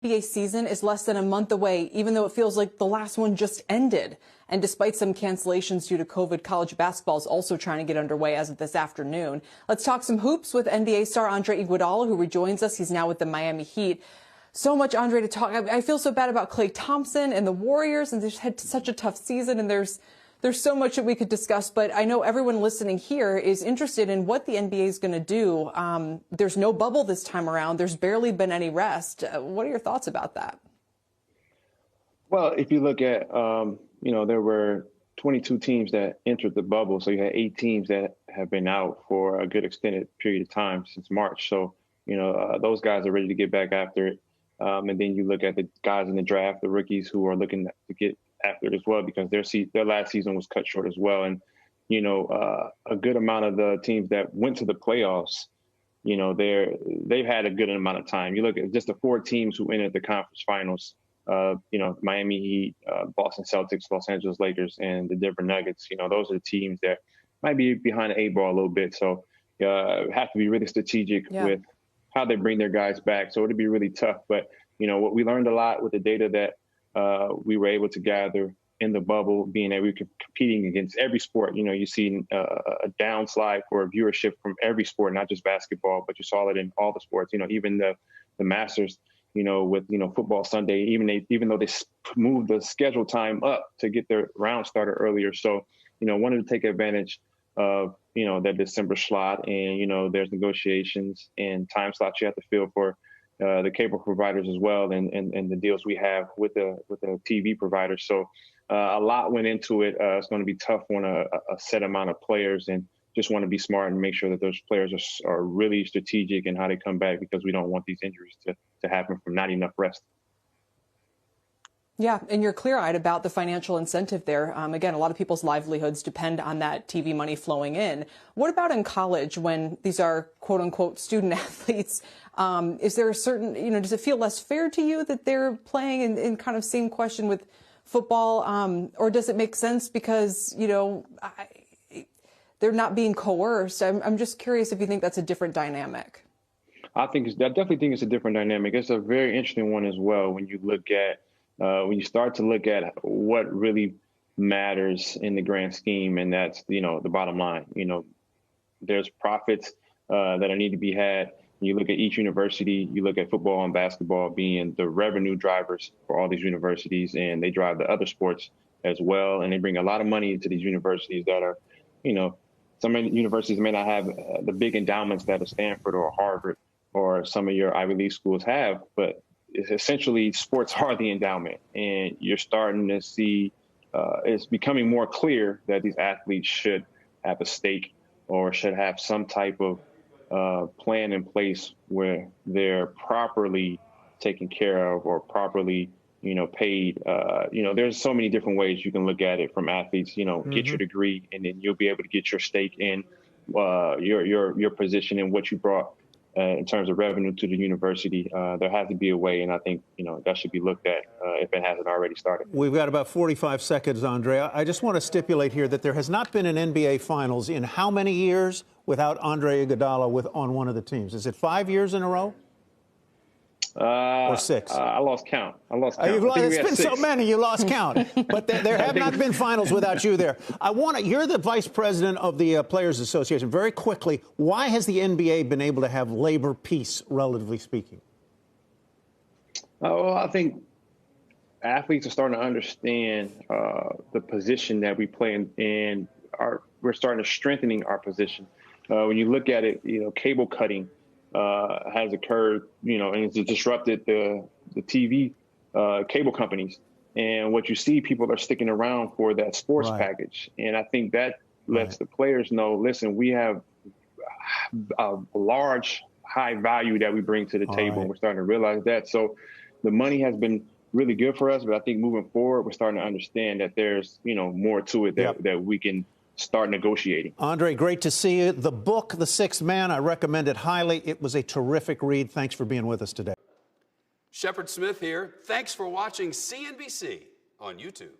NBA season is less than a month away, even though it feels like the last one just ended. And despite some cancellations due to COVID, college basketball is also trying to get underway as of this afternoon. Let's talk some hoops with NBA star Andre Iguodala, who rejoins us. He's now with the Miami Heat. So much, Andre, to talk. I feel so bad about Klay Thompson and the Warriors, and they've had such a tough season, and there's so much that we could discuss, but I know everyone listening here is interested in what the NBA is going to do. There's no bubble this time around. There's barely been any rest. What are your thoughts about that? Well, if you look at, there were 22 teams that entered the bubble. So you had 8 teams that have been out for a good extended period of time since March. So, those guys are ready to get back after it. And then you look at the guys in the draft, the rookies who are looking to get after it as well, because their last season was cut short as well. And, a good amount of the teams that went to the playoffs, they've had a good amount of time. You look at just the 4 teams who entered the conference finals, Miami Heat, Boston Celtics, Los Angeles Lakers, and the Denver Nuggets. Those are the teams that might be behind the 8 ball a little bit. So have to be really strategic with how they bring their guys back. So it'd be really tough. But, what we learned a lot with the data that we were able to gather in the bubble, being that we were competing against every sport. You see a downslide for viewership from every sport, not just basketball, but you saw it in all the sports. Even the Masters, with football Sunday, even though they moved the schedule time up to get their round started earlier. So, wanted to take advantage of that December slot, and there's negotiations and time slots you have to fill for the cable providers as well, and the deals we have with the TV providers. So a lot went into it. It's going to be tough on a set amount of players, and just want to be smart and make sure that those players are really strategic in how they come back, because we don't want these injuries to happen from not enough rest. Yeah, and you're clear-eyed about the financial incentive there. Again, a lot of people's livelihoods depend on that TV money flowing in. What about in college when these are quote-unquote student athletes? Is there a certain, does it feel less fair to you that they're playing in kind of same question with football? Or does it make sense because, they're not being coerced? I'm just curious if you think that's a different dynamic. I definitely think it's a different dynamic. It's a very interesting one as well when you look at when you start to look at what really matters in the grand scheme, and that's, the bottom line. There's profits that need to be had. You look at each university, you look at football and basketball being the revenue drivers for all these universities, and they drive the other sports as well. And they bring a lot of money to these universities that are, some universities may not have the big endowments that a Stanford or a Harvard or some of your Ivy League schools have, but essentially sports are the endowment, and you're starting to see it's becoming more clear that these athletes should have a stake or should have some type of plan in place where they're properly taken care of or properly paid. There's so many different ways you can look at it from athletes. Get your degree, and then you'll be able to get your stake in your position and what you brought in terms of revenue to the university. There has to be a way, and I think that should be looked at if it hasn't already started. We've got about 45 seconds, Andre. I just want to stipulate here that there has not been an NBA Finals in how many years without Andre Iguodala on one of the teams? Is it 5 years in a row? Or 6? I lost count. It's been 6. So many, you lost count. But there have not been finals without you there. You're the vice president of the Players Association. Very quickly, why has the NBA been able to have labor peace, relatively speaking? Well, I think athletes are starting to understand the position that we play in, and we're starting to strengthening our position. When you look at it, cable cutting has occurred, and it's disrupted the TV cable companies. And what you see, people are sticking around for that sports package. And I think that lets the players know, listen, we have a large, high value that we bring to the table. And we're starting to realize that. So the money has been really good for us. But I think moving forward, we're starting to understand that there's, more to it that we can start negotiating. Andre, great to see you. The book, The Sixth Man, I recommend it highly. It was a terrific read. Thanks for being with us today. Shepard Smith here. Thanks for watching CNBC on YouTube.